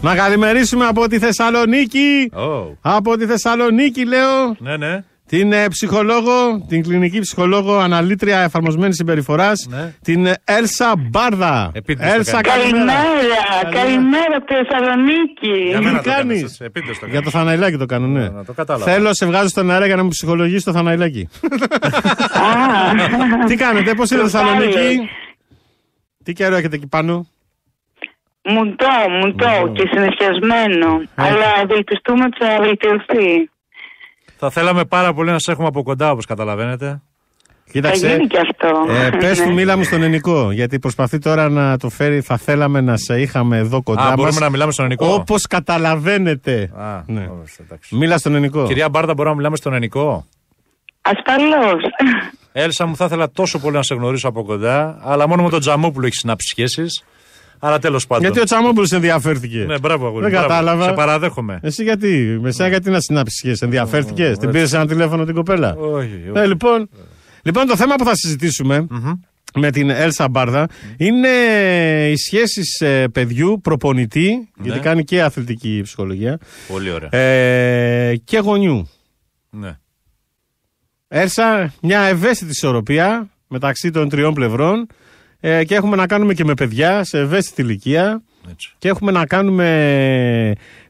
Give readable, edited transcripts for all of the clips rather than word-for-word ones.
Να καλημερίσουμε από τη Θεσσαλονίκη. Από τη Θεσσαλονίκη, λέω. Ναι. Την ψυχολόγο, την κλινική ψυχολόγο, αναλύτρια εφαρμοσμένης συμπεριφοράς, την Έλσα Μπάρδα. Έλσα, καλημέρα από τη Θεσσαλονίκη. Τι κάνεις? Για το Θαναϊλάκι το κάνω, ναι. Θέλω, σε βγάζω στον αέρα για να μου ψυχολογήσει το Θαναϊλάκι. Τι κάνετε, πώς είναι η Θεσσαλονίκη? Τι καιρό έχετε εκεί πάνω? Μουντό και συνεχισμένο. Αλλά ευελπιστούμε ότι θα βελτιωθεί. Θα θέλαμε πάρα πολύ να σε έχουμε από κοντά, όπως καταλαβαίνετε. Κοίταξε, θα γίνει και αυτό. Πες του, μίλα μου στον ελληνικό. Γιατί προσπαθεί τώρα να το φέρει. Θα θέλαμε να σε είχαμε εδώ κοντά μας. Μπορούμε να μιλάμε στον ελληνικό. Όπως καταλαβαίνετε. Ναι. Μίλα στον ελληνικό. Κυρία Μπάρδα, μπορούμε να μιλάμε στον ελληνικό? Ασφαλώς. Έλσα μου, θα ήθελα τόσο πολύ να σε γνωρίσω από κοντά, αλλά μόνο με τον Τζαμόπουλο έχει συνάψει σχέσεις. Αλλά τέλος πάντων. Γιατί ο Τσαμόπουλος ενδιαφέρθηκε? Ναι, μπράβο, αγόρι. Δεν κατάλαβα. Σε παραδέχομαι. Εσύ γιατί? Με εσένα γιατί να συνάψεις σχέσεις? Ενδιαφέρθηκες? Την πήρες ένα τηλέφωνο την κοπέλα? Όχι. Λοιπόν, το θέμα που θα συζητήσουμε με την Έλσα Μπάρδα είναι οι σχέσεις παιδιού, προπονητή, γιατί κάνει και αθλητική ψυχολογία. Πολύ ωραία. Και γονιού. Ναι. Έλσα, μια ευαίσθητη ισορροπία μεταξύ των τριών πλευρών. Και έχουμε να κάνουμε και με παιδιά σε ευαίσθητη ηλικία. Έτσι. Και έχουμε να κάνουμε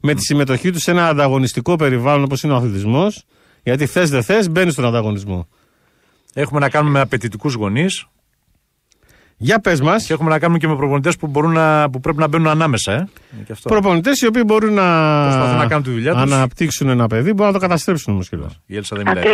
με τη συμμετοχή τους σε ένα ανταγωνιστικό περιβάλλον όπως είναι ο αθλητισμός. Γιατί θες δεν θες, μπαίνεις στον ανταγωνισμό. Έχουμε να κάνουμε με απαιτητικούς γονείς. Για πες μας. Και έχουμε να κάνουμε και με προπονητές που πρέπει να μπαίνουν ανάμεσα. Προπονητές οι οποίοι μπορούν να κάνουν τη δουλειά τους. Αναπτύξουν ένα παιδί, μπορούν να το καταστρέψουν όμως κιόλας. Η Έλσα δεν μιλάει.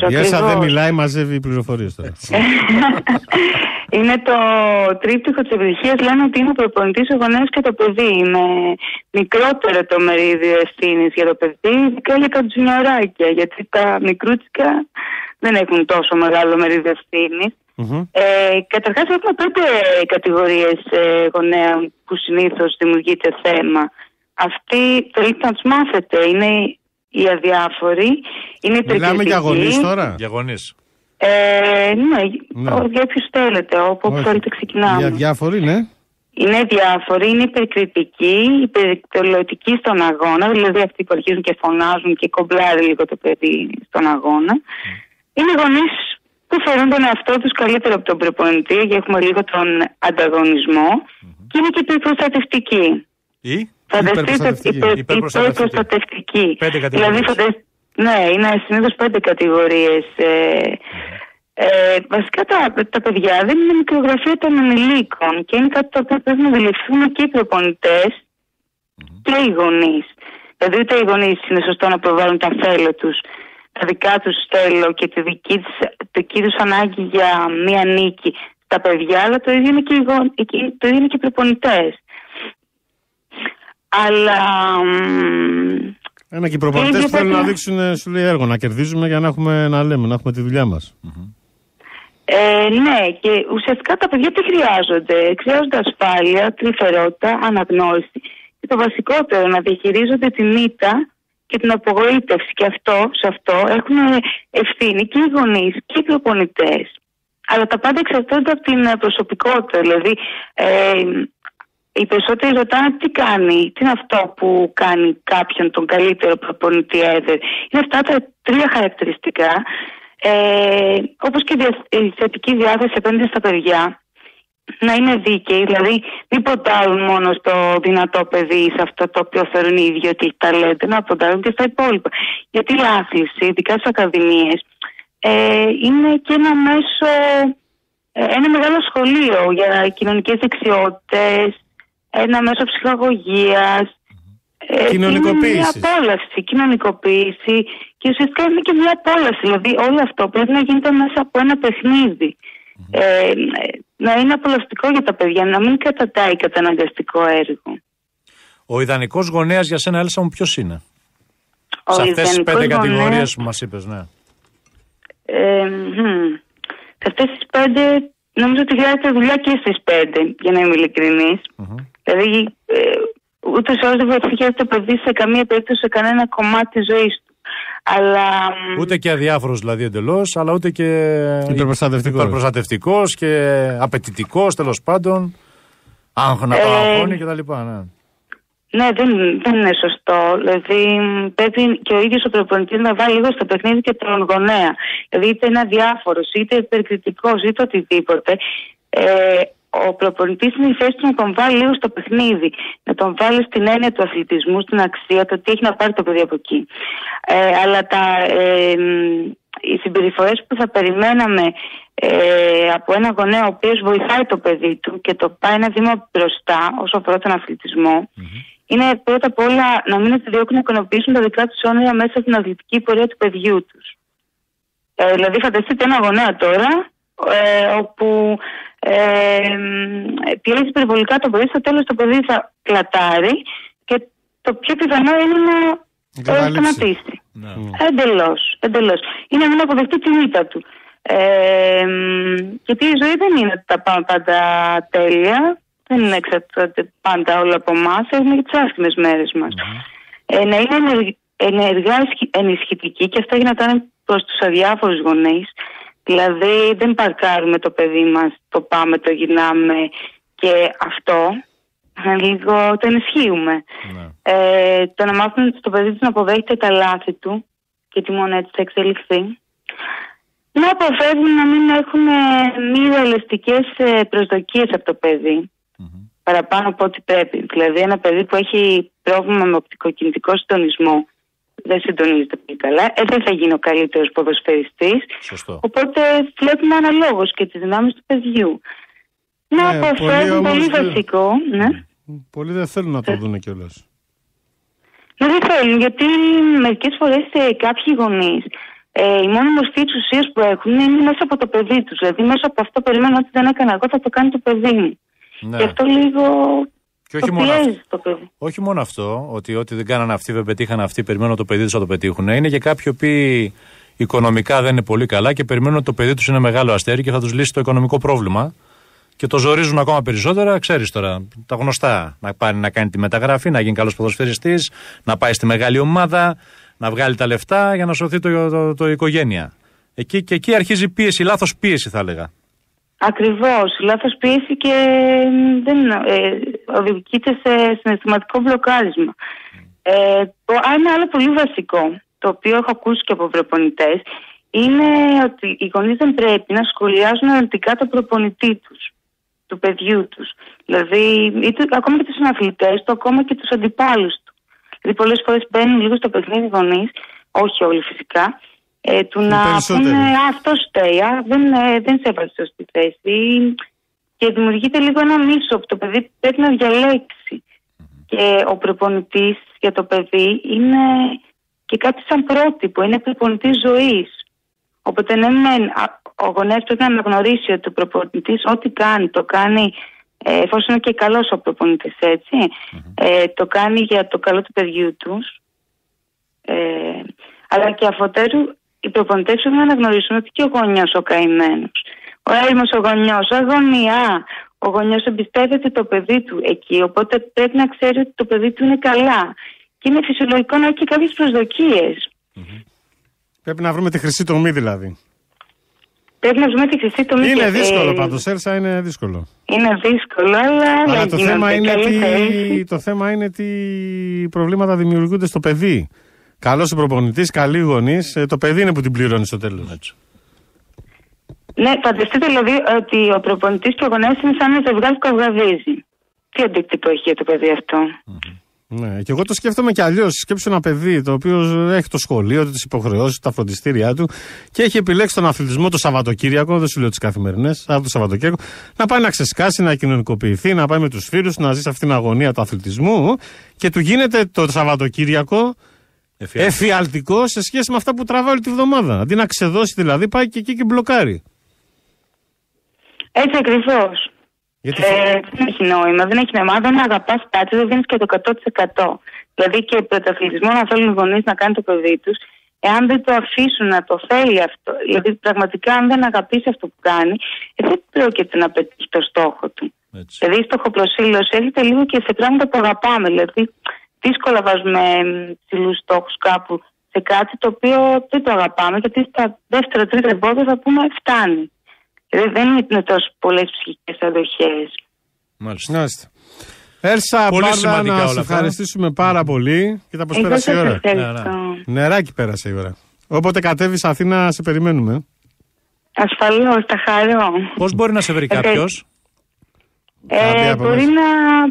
Η Έλσα δεν μιλάει, μαζεύει πληροφορίες τώρα. Είναι το τρίπτυχο της επιτυχίας. Λένε ότι είναι ο προπονητής, ο γονέας και το παιδί. Είναι μικρότερο το μερίδιο ευθύνης για το παιδί, ειδικά για τα τζουνιωράκια. Γιατί τα μικρούτσικα δεν έχουν τόσο μεγάλο μερίδιο ευθύνης. Καταρχάς έχουμε 5 κατηγορίες γονέων που συνήθως δημιουργείται θέμα. Αυτοί θέλετε να τους μάθετε. Είναι οι αδιάφοροι, είναι οι τρικριτικοί. Μιλάμε για γονείς τώρα? Για γονείς. Ναι, για ποιους θέλετε, όπου θέλετε ξεκινάμε. Για διάφοροι, ναι. Είναι διάφοροι, είναι υπερκριτικοί, υπερκτελωτικοί στον αγώνα, δηλαδή αυτοί που αρχίζουν και φωνάζουν και κομπλάρει λίγο το παιδί στον αγώνα. Είναι γονείς που θεωρούν τον εαυτό τους καλύτερο από τον προπονητή, γιατί έχουμε λίγο τον ανταγωνισμό, και είναι και υπερπροστατευτικοί. Υπερπροστατευτικοί. Δηλαδή, ναι, είναι συνήθως 5 κατηγορίες. Βασικά τα παιδιά δεν είναι μικρογραφία των ενηλίκων και είναι κάτι το οποίο πρέπει να αντιληφθούν και οι προπονητές και οι γονείς. Δηλαδή ούτε οι γονείς είναι σωστό να προβάλλουν τα θέλω τους, τα δικά τους θέλω και τη δική τους ανάγκη για μία νίκη στα παιδιά, αλλά το ίδιο είναι και οι προπονητές. Αλλά και οι προπονητές θέλουν να δείξουν, σου λέει, έργο, να κερδίζουμε για να έχουμε να λέμε, να έχουμε τη δουλειά μας. Ναι, και ουσιαστικά τα παιδιά τι χρειάζονται? Χρειάζονται ασφάλεια, τρυφερότητα, αναγνώριση και το βασικότερο, να διαχειρίζονται την ήττα και την απογοήτευση. Και σε αυτό έχουν ευθύνη και οι γονείς και οι προπονητές. Αλλά τα πάντα εξαρτώνται από την προσωπικότητα. Δηλαδή, οι περισσότεροι ρωτάνε τι κάνει, τι είναι αυτό που κάνει κάποιον τον καλύτερο προπονητή ever. Είναι αυτά τα 3 χαρακτηριστικά, όπως και η θετική διάθεση απέναντι στα παιδιά, να είναι δίκαιοι, δηλαδή μην ποντάρουν μόνο στο δυνατό παιδί, σε αυτό το οποίο θεωρούν οι ίδιοι ότι έχει ταλέντο, να ποντάρουν και στα υπόλοιπα. Γιατί η άθληση, ειδικά στις ακαδημίες, είναι και ένα μέσο, ένα μεγάλο σχολείο για κοινωνικές δεξιότητες, ένα μέσο ψυχαγωγίας. Κοινωνικοποίηση. Είναι μια απόλαυση, κοινωνικοποίηση, και ουσιαστικά είναι και μια απόλαυση. Δηλαδή όλο αυτό πρέπει να γίνεται μέσα από ένα παιχνίδι. Να είναι απολαυστικό για τα παιδιά, να μην κατατάει καταναγκαστικό έργο. Ο ιδανικός γονέας για σένα, Έλσα μου, ποιος είναι? Σε αυτές τις 5 κατηγορίες που μας είπες, ναι. Σε αυτές τις 5 νομίζω ότι χρειάζεται δουλειά και στις 5, για να είμαι ειλικρινής. Δηλαδή, ούτως ή άλλως δεν βοηθάει το παιδί σε καμία περίπτωση σε κανένα κομμάτι της ζωής του. Αλλά ούτε και αδιάφορος δηλαδή εντελώς, αλλά ούτε και υπερπροστατευτικός και απαιτητικός, τέλος πάντων. Να το αγχώνει και τα λοιπά, ναι. Ναι, δεν είναι σωστό. Δηλαδή, πρέπει και ο ίδιος ο προπονητής να βάλει λίγο στο παιχνίδι και τον γονέα. Δηλαδή, είτε είναι αδιάφορος, είτε υπερκριτικός, είτε οτιδήποτε. Ο προπονητής είναι η θέση του να τον βάλει λίγο στο παιχνίδι. Να τον βάλει στην έννοια του αθλητισμού, στην αξία, το τι έχει να πάρει το παιδί από εκεί. Αλλά οι συμπεριφορές που θα περιμέναμε από ένα γονέα ο οποίος βοηθάει το παιδί του και το πάει ένα βήμα μπροστά όσο αφορά τον αθλητισμό, είναι πρώτα απ' όλα να μην επιδιώκουν να ικανοποιήσουν τα δικά τους όνειρα μέσα στην αθλητική πορεία του παιδιού τους. Δηλαδή, φανταστείτε ένα γονέα τώρα, όπου πιέζει υπερβολικά το παιδί, στο τέλος το παιδί θα κλατάρει και το πιο πιθανό είναι να σταματήσει. Εντελώς. Είναι να μην αποδεχτεί την ήττα του. Γιατί η ζωή δεν είναι ότι τα πάμε πάντα τέλεια. Δεν εξαρτάται πάντα όλα από εμάς. Έχουμε και τις άσχημες μέρες μας. Να είναι ενεργά ενισχυτική, και αυτό γίνεται προς τους αδιάφορους γονείς. Δηλαδή, δεν παρκάρουμε το παιδί μας, το πάμε, το γυρνάμε, και αυτό λίγο το ενισχύουμε. Το να μάθουμε στο παιδί του να αποδέχεται τα λάθη του, γιατί μόνο έτσι θα εξελιχθεί. Να αποφεύγουν να μην έχουν μη ρεαλιστικές προσδοκίες από το παιδί, παραπάνω από ό,τι πρέπει. Δηλαδή, ένα παιδί που έχει πρόβλημα με οπτικοκινητικό συντονισμό δεν συντονίζεται πολύ καλά, δεν θα γίνει ο καλύτερος ποδοσφαιριστής. Σωστό. Οπότε βλέπουμε αναλόγως και τις δυνάμεις του παιδιού. Να αποφεύγουν, πολύ βασικό. Πολλοί δεν θέλουν να το δουν κιόλας. Δεν θέλουν, γιατί μερικές φορές κάποιοι γονείς η μόνη μορφή της ουσίας που έχουν είναι μέσα από το παιδί τους. Δηλαδή, μέσα από αυτό περιμένω ότι δεν έκανα εγώ, θα το κάνει το παιδί μου. Και αυτό λίγο. Και όχι μόνο αυτό, ότι ό,τι δεν κάνανε αυτοί, δεν πετύχαν αυτοί, περιμένουν το παιδί τους να το πετύχουν. Είναι και κάποιοι που οικονομικά δεν είναι πολύ καλά και περιμένουν ότι το παιδί τους είναι μεγάλο αστέρι και θα τους λύσει το οικονομικό πρόβλημα. Και το ζορίζουν ακόμα περισσότερα, ξέρεις τώρα, τα γνωστά. Να πάει να κάνει τη μεταγραφή, να γίνει καλός ποδοσφαιριστής, να πάει στη μεγάλη ομάδα, να βγάλει τα λεφτά για να σωθεί το οικογένεια. Εκεί αρχίζει η πίεση, λάθος πίεση θα έλεγα. Ακριβώς, λάθος πίεση, και οδηγείται σε συναισθηματικό μπλοκάρισμα. Ένα άλλο πολύ βασικό, το οποίο έχω ακούσει και από προπονητές, είναι ότι οι γονείς δεν πρέπει να σχολιάζουν αρνητικά το προπονητή τους, του παιδιού τους. Δηλαδή, ακόμα και τους συναθλητές του, ακόμα και τους αντιπάλους του. Δηλαδή, πολλές φορές μπαίνουν λίγο στο παιχνίδι γονείς, όχι όλοι φυσικά, του να πούνε αυτό φταίει, δεν σε έβαλε στη σωστή θέση, και δημιουργείται λίγο ένα μίσο που το παιδί πρέπει να διαλέξει. Και ο προπονητής για το παιδί είναι και κάτι σαν πρότυπο, είναι προπονητής ζωής. Οπότε ο γονέας πρέπει να αναγνωρίσει ότι ο προπονητής ό,τι κάνει, το κάνει, εφόσον είναι και καλός ο προπονητής, έτσι, το κάνει για το καλό του παιδιού τους. Αλλά και αφετέρου οι προπονητές πρέπει να αναγνωρίσουν ότι και ο γονιός ο καημένος, ο έρημος ο γονιός, αγωνία, ο γονιός εμπιστεύεται το παιδί του εκεί, οπότε πρέπει να ξέρει ότι το παιδί του είναι καλά. Και είναι φυσιολογικό να έχει και κάποιες προσδοκίες. Πρέπει να βρούμε τη χρυσή τομή δηλαδή. Πρέπει να βρούμε τη χρυσή τομή. Είναι δύσκολο πάντως, Έλσα, είναι δύσκολο. Είναι δύσκολο, αλλά το θέμα είναι τι προβλήματα δημιουργούνται στο παιδί. Καλός ο προπονητής, καλοί γονείς, το παιδί είναι που την πληρώνει στο τέλος. Έτσι. Ναι, φανταστείτε δηλαδή ότι ο προπονητής και ο γονέας είναι σαν ένα ζευγάρι που καυγαδίζει. Τι αντίκτυπο έχει για το παιδί αυτό. Ναι, και εγώ το σκέφτομαι κι αλλιώς. Σκέψου ένα παιδί το οποίο έχει το σχολείο, τις υποχρεώσεις, τα φροντιστήριά του και έχει επιλέξει τον αθλητισμό το Σαββατοκύριακο, δεν σου λέω τις καθημερινές, αλλά το Σαββατοκύριακο, να πάει να ξεσκάσει, να κοινωνικοποιηθεί, να πάει με τους φίλους, να ζήσει αυτήν την αγωνία του αθλητισμού και του γίνεται το Σαββατοκύριακο εφιαλτικό σε σχέση με αυτά που τραβάει όλη τη βδομάδα. Αντί να ξεδώσει δηλαδή, πάει και εκεί και μπλοκάρει. Έτσι ακριβώς. Δεν έχει νόημα. Δεν έχει νόημα. Αν δεν αγαπάς κάτι, δεν δίνεις και το 100%. Δηλαδή και πρωταθλητισμό να θέλουν οι γονείς να κάνει το παιδί τους, εάν δεν το αφήσουν να το θέλει αυτό, δηλαδή πραγματικά αν δεν αγαπήσει αυτό που κάνει, δεν πρόκειται να πετύχει το στόχο του. Έτσι. Δηλαδή η στοχοπροσήλωση έρχεται λίγο και σε πράγματα που αγαπάμε. Δηλαδή δύσκολα βάζουμε ψηλούς στόχους κάπου σε κάτι το οποίο δεν το αγαπάμε, γιατί στα δεύτερα-τρίτα εμπόδια θα πούμε φτάνει. Δηλαδή δεν είναι τόσο πολλές ψυχικές αντοχές. Μάλιστα. Έλσα, Μπάρδα, να σε ευχαριστήσουμε πάρα πολύ. Κοίτα πώς πέρασε η ώρα. Νεράκι πέρασε η ώρα. Όποτε κατέβεις Αθήνα, σε περιμένουμε. Ασφαλώς, τα χαρώ. Πώς μπορεί να σε βρει κάποιος? Μπορεί να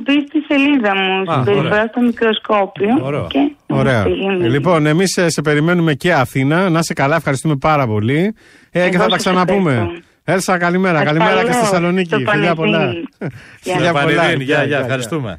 μπει στη σελίδα μου, στην περιφορά στο μικροσκόπιο. Ωραία. Λοιπόν, εμείς σε περιμένουμε και Αθήνα. Να είσαι καλά, ευχαριστούμε πάρα πολύ. Και θα τα ξαναπούμε. Έλσα, καλημέρα. Καλημέρα και στη Θεσσαλονίκη. Φιλιά πολλά. Γεια, ευχαριστούμε.